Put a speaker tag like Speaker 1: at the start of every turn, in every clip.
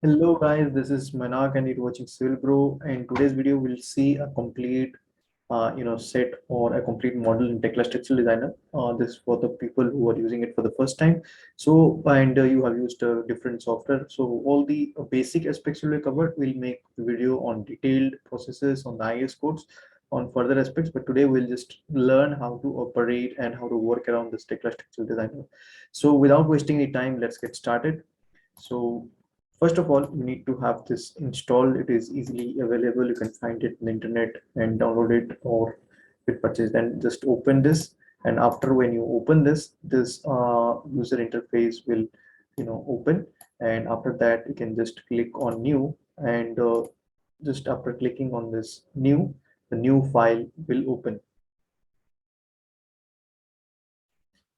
Speaker 1: Hello guys, this is Manak and you're watching Civil Bro. In today's video, we'll see a complete, set or a complete model in Tekla Structural Designer. This is for the people who are using it for the first time. So, and you have used different software. So, all the basic aspects will be covered. We'll make the video on detailed processes, on the IS codes, on further aspects. But today we'll just learn how to operate and how to work around this Tekla Structural Designer. So, without wasting any time, let's get started. So first of all, you need to have this installed. It is easily available. You can find it on the internet and download it or get purchased. Then just open this. And after when you open this, this user interface will, open. And after that, you can just click on new. And just after clicking on this new, the new file will open.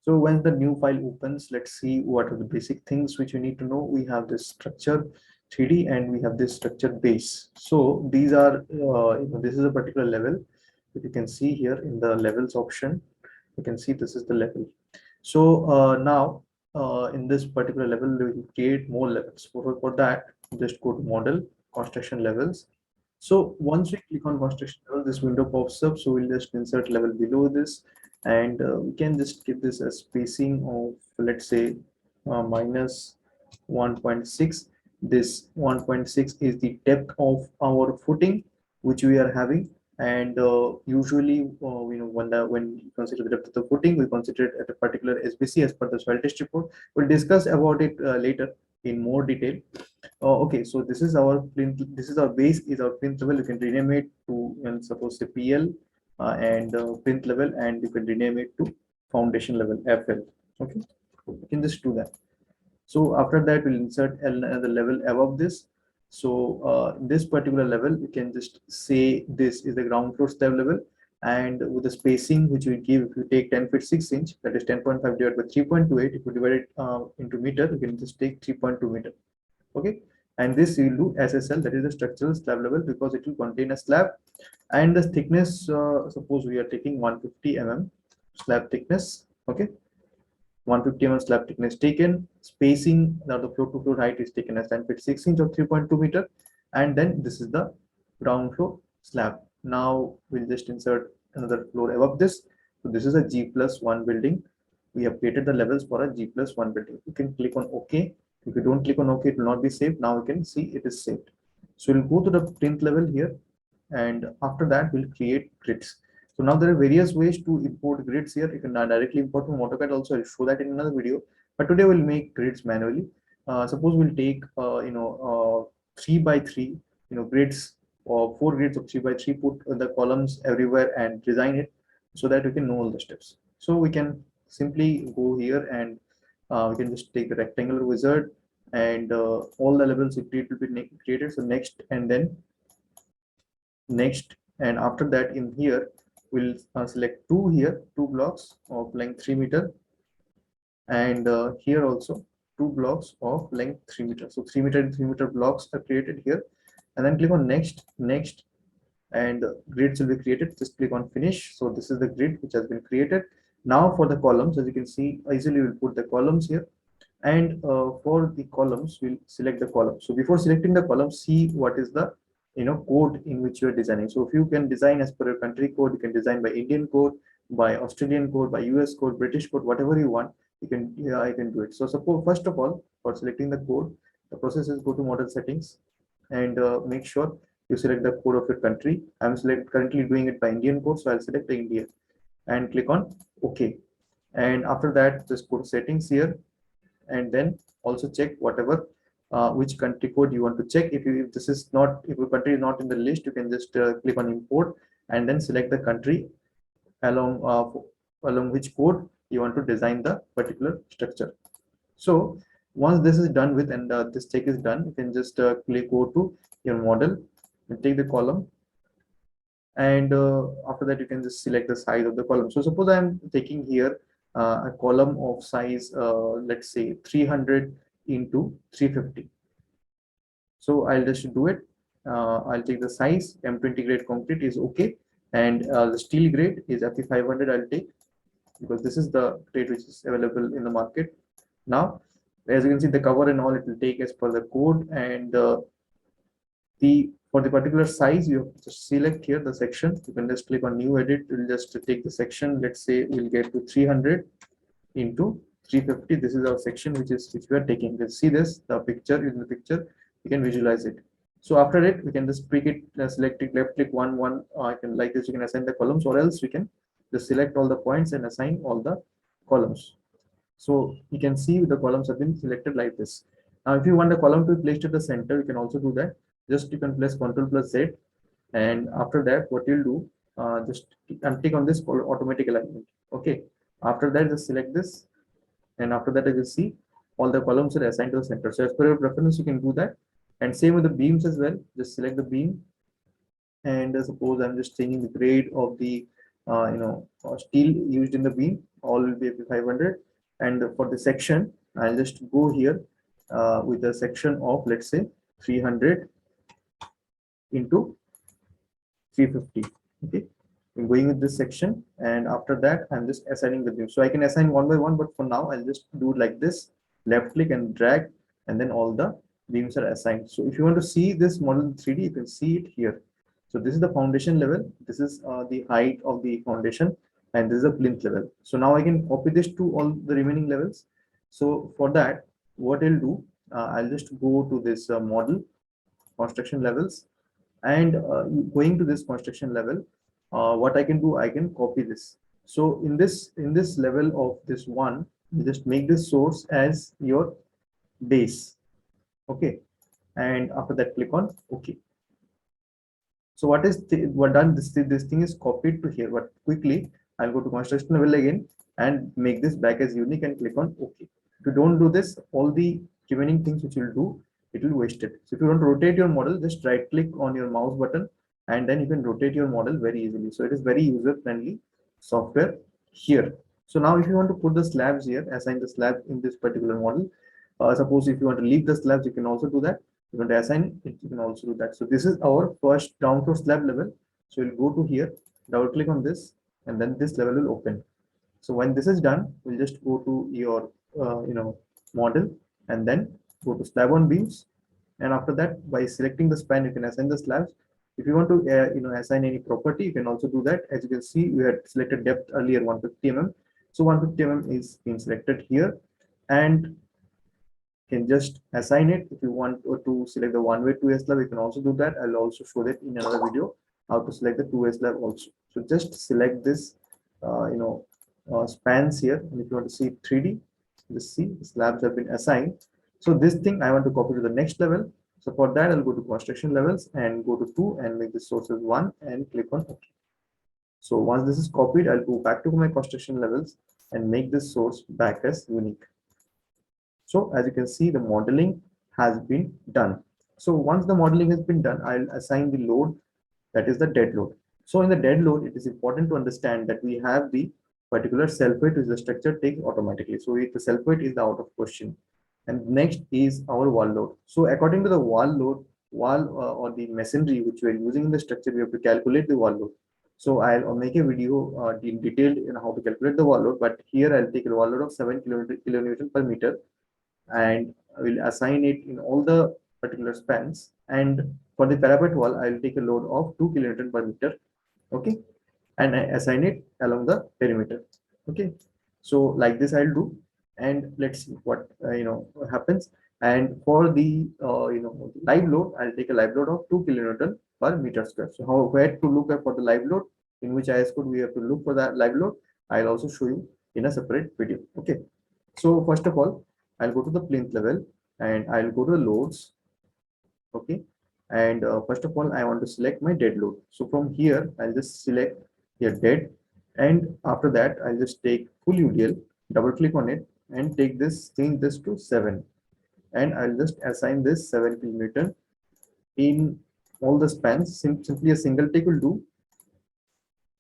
Speaker 1: So when the new file opens, let's see what are the basic things which you need to know. We have this structure 3D and we have this structure base. So these are, this is a particular level. If you can see here in the levels option, you can see this is the level. So now in this particular level, we will create more levels. For that, just go to model, construction levels. So once we click on construction level, this window pops up. So we'll just insert level below this, and we can just give this a spacing of, let's say, minus 1.6. This 1.6 is the depth of our footing which we are having, and usually when you consider the depth of the footing, we consider it at a particular SBC as per the soil test report. We'll discuss about it later in more detail. Okay, so this is our plinth. This is our base, is our plinth level. You can rename it to, suppose say PL, and plinth level, and you can rename it to foundation level FL. Okay, you can just do that. So after that, we'll insert another level above this. So this particular level, you can just say this is the ground floor slab level, and with the spacing which we give, if you take 10 feet 6 inch, that is 10.5 divided by 3.28. If you divide it into meter, you can just take 3.2 meter. Okay, and this you will do SSL, that is the structural slab level, because it will contain a slab, and the thickness, suppose we are taking 150 mm slab thickness. Okay, 150 mm slab thickness taken. Spacing, now the floor to floor height is taken as 10 feet 6 inch or 3.2 meter, and then this is the ground floor slab. Now we'll just insert another floor above this. So this is a G plus 1 building. We have created the levels for a G plus 1 building. You can click on OK. If you don't click on OK, it will not be saved. Now you can see it is saved. So we'll go to the plinth level here, and after that we'll create grids. So now there are various ways to import grids here. You can directly import from AutoCAD also. I'll show that in another video. But today we'll make grids manually. Suppose we'll take 3 by 3 grids, or 4 grids of 3 by 3, put the columns everywhere and design it so that we can know all the steps. So we can simply go here, and we can just take the rectangular wizard, and all the levels it will be created. So next, and then next, and after that in here we'll select two here, two blocks of length 3 meter, and here also two blocks of length 3 meters. So 3 meter and 3 meter blocks are created here, and then click on next, next, and grids will be created. Just click on finish. So this is the grid which has been created. Now for the columns, as you can see, easily we'll put the columns here, and for the columns we'll select the column. So before selecting the column, see what is the code in which you are designing. So if you can design as per your country code, you can design by Indian code, by Australian code, by US code, British code, whatever you want, you can, I can do it. So suppose, first of all, for selecting the code, the process is go to model settings, and make sure you select the code of your country. I'm currently doing it by Indian code, so I'll select the India and click on OK. And after that, just go to settings here, and then also check whatever which country code you want to check. If this is not, if your country is not in the list, you can just click on import, and then select the country along along which code you want to design the particular structure. So once this is done with, and this check is done, you can just click go to your model and take the column, and after that you can just select the size of the column. So suppose I'm taking here a column of size, let's say 300 into 350. So I'll just do it. I'll take the size. M20 grade concrete is okay, and the steel grade is FE500. I'll take, because this is the grade which is available in the market now. As you can see, the cover and all it will take as per the code, and the for the particular size you have to select here the section. You can just click on new edit. We'll just take the section. Let's say we'll get to 300 into 350. This is our section which we are taking. You can see this, the picture in the picture, you can visualize it. So after it, we can just pick it, select it, left click one. I can like this, you can assign the columns, or else we can just select all the points and assign all the columns. So you can see the columns have been selected like this. Now, if you want the column to be placed at the center, you can also do that. Just you can press Ctrl plus Z, and after that, what you'll do, just tick on this for automatic alignment. Okay. After that, just select this, and after that, you will see all the columns are assigned to the center. So as per your preference, you can do that. And same with the beams as well. Just select the beam, and suppose I'm just changing the grade of the steel used in the beam. All will be 500, and for the section I'll just go here with a section of, let's say, 300 into 350. Okay, I'm going with this section, and after that I'm just assigning the beam. So I can assign one by one, but for now I'll just do like this: left click and drag, and then all the beams are assigned. So if you want to see this model in 3D, you can see it here. So this is the foundation level, this is the height of the foundation, and this is the plinth level. So now I can copy this to all the remaining levels. So for that, what I'll do, I'll just go to this model construction levels, and going to this construction level, what I can do, I can copy this. So in this level of this one, you just make this source as your base. Okay, and after that click on OK. So what done, this thing is copied to here, but quickly I'll go to construction level again and make this back as unique and click on OK. If you don't do this, all the remaining things which you'll do, it will waste it. So if you want to rotate your model, just right click on your mouse button, and then you can rotate your model very easily. So it is very user friendly software here. So now if you want to put the slabs here, assign the slab in this particular model. Suppose if you want to leave the slabs, you can also do that. You want to assign it, you can also do that. So this is our first down floor slab level. So we'll go to here, double click on this, and then this level will open. So when this is done, we'll just go to your model, and then go to slab on beams. And after that, by selecting the span, you can assign the slabs. If you want to assign any property, you can also do that. As you can see, we had selected depth earlier 150 mm. So 150 mm is being selected here, and can just assign it. If you want to select the one-way 2A slab, you can also do that. I'll also show that in another video how to select the 2A slab also. So just select this spans here, and if you want to see 3D, just see the slabs have been assigned. So this thing I want to copy to the next level. So for that, I'll go to construction levels and go to 2 and make the source as 1 and click on OK. So once this is copied, I'll go back to my construction levels and make this source back as unique. So as you can see, the modeling has been done. So once the modeling has been done, I'll assign the load, that is the dead load. So in the dead load, it is important to understand that we have the particular self weight which the structure takes automatically. So the self weight is the out of question. And next is our wall load. So according to the wall load, or the masonry which we are using in the structure, we have to calculate the wall load. So I'll make a video in detailed in how to calculate the wall load, but here I'll take a wall load of 7 kilonewton per meter, and I will assign it in all the particular spans. And for the parapet wall, I will take a load of 2 kilonewton per meter. Okay, and I assign it along the perimeter. Okay, so like this I'll do, and let's see what happens. And for the live load, I'll take a live load of 2 kilonewton per meter square. So where to look at for the live load, in which IS code we have to look for that live load, I'll also show you in a separate video. Okay, so first of all, I'll go to the plinth level and I'll go to the loads. Okay, and first of all, I want to select my dead load. So from here, I'll just select here dead, and after that, I'll just take full UDL, double click on it, and take this, change this to 7, and I'll just assign this 7 kilonewton in all the spans. Simply a single take will do.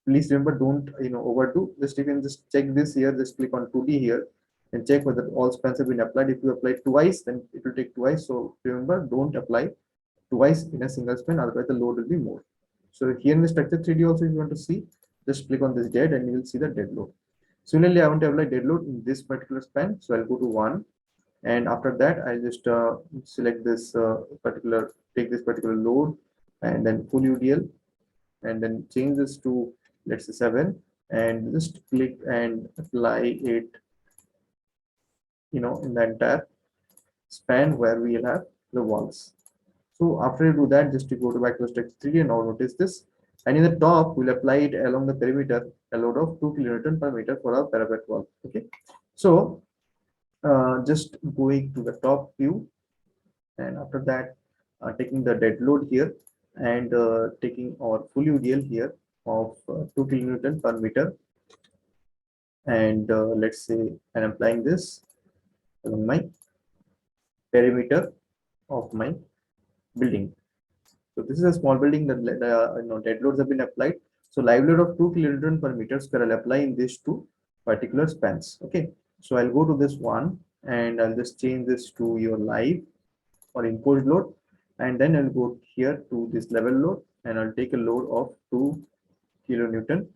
Speaker 1: Please remember, don't overdo. Just you can just check this here. Just click on 2D here and check whether all spans have been applied. If you apply twice, then it will take twice. So remember, don't apply twice in a single span, otherwise the load will be more. So here in the structure 3D also, if you want to see, just click on this dead and you will see the dead load. Similarly, I want to apply dead load in this particular span. So I'll go to 1 And after that, I just select this take this particular load, and then full UDL, and then change this to, let's say, 7, and just click and apply it, in the entire span where we'll have the walls. So after you do that, just to go to back to structure 3, and now notice this. And in the top, we'll apply it along the perimeter, a load of 2 kilonewton per meter for our parapet wall. Okay. So just going to the top view, and after that, taking the dead load here, and taking our full UDL here of 2 kilonewton per meter, and let's say I'm applying this along my perimeter of my building. So this is a small building that dead loads have been applied. So live load of 2 kilonewton per meter square I'll apply in these two particular spans. Okay. So I'll go to this one, and I'll just change this to your live or imposed load, and then I'll go here to this level load, and I'll take a load of 2 kilonewton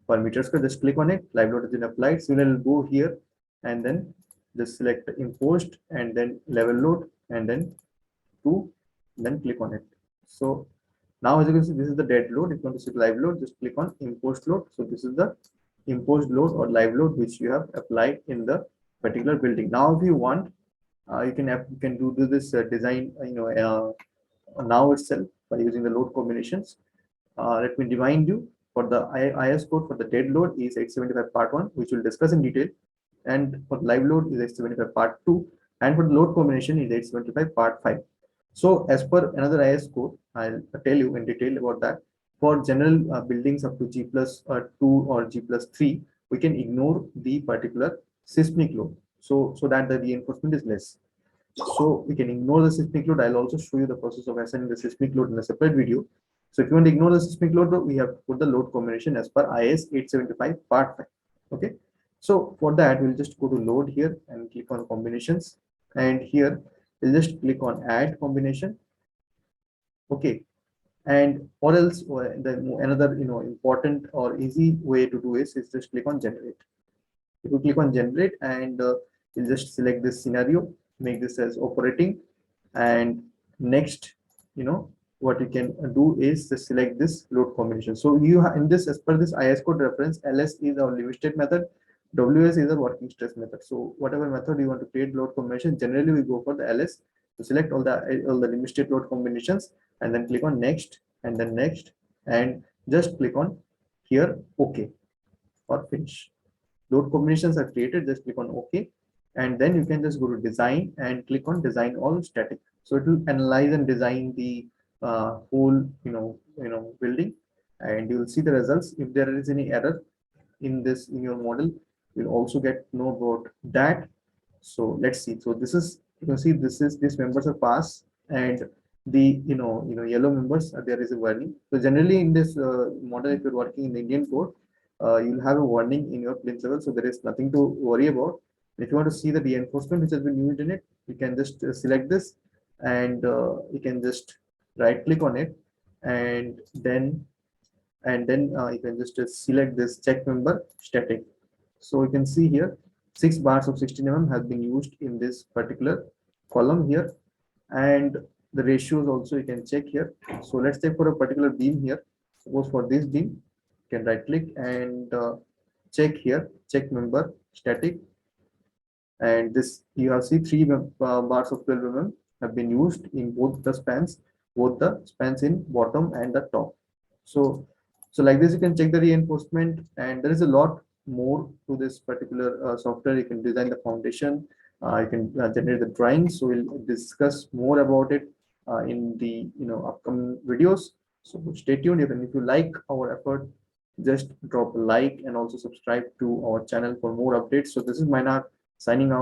Speaker 1: per meter square. Just click on it. Live load has been applied. So I'll go here, and then just select imposed, and then level load, and then 2, then click on it. So now, as you can see, this is the dead load. If you want to see live load, just click on imposed load. So this is the imposed load or live load which you have applied in the particular building. Now, if you want, you can do this design, now itself by using the load combinations. Let me remind you, for the IS code for the dead load is 875 part 1, which we'll discuss in detail, and for live load is 875 part 2, and for the load combination is 875 part 5. So as per another IS code, I'll tell you in detail about that. For general buildings up to G plus 2 or G plus 3, we can ignore the particular seismic load, so that the reinforcement is less. So we can ignore the seismic load. I'll also show you the process of assigning the seismic load in a separate video. So if you want to ignore the seismic load, we have to put the load combination as per IS 875 part 5. Okay. So for that, we'll just go to load here and click on combinations. And here, we'll just click on add combination. Okay. And or else another important or easy way to do is just click on generate. If you click on generate, and you'll just select this scenario, make this as operating, and next, what you can do is just select this load combination. So you have in this, as per this IS code reference, LS is our limit state method, WS is a working stress method. So whatever method you want to create load combination, generally we go for the LS. To select all the limit state load combinations, and then click on next, and then next, and just click on here OK or finish. Load combinations are created. Just click on OK, and then you can just go to design and click on design all static. So it will analyze and design the whole building, and you will see the results. If there is any error in your model, you'll also get to know about that. So let's see. So this is, you can see, these members are pass, and the yellow members, there is a warning. So generally in this model, if you're working in the Indian code, you'll have a warning in your plinth level, so there is nothing to worry about. If you want to see the reinforcement which has been used in it, you can just select this, and you can just right click on it, and then you can just select this check member static. So you can see here 6 bars of 16 mm has been used in this particular column here, and the ratios also you can check here. So let's take for a particular beam here. Suppose for this beam, you can right click and check here, check member static, and this you have see 3 bars of 12 mm have been used in both the spans, in bottom and the top. So like this, you can check the reinforcement, and there is a lot more to this particular software. You can design the foundation, you can generate the drawings. So we'll discuss more about it in the upcoming videos. So stay tuned. If you like our effort, just drop a like and also subscribe to our channel for more updates. So this is Mainak signing out.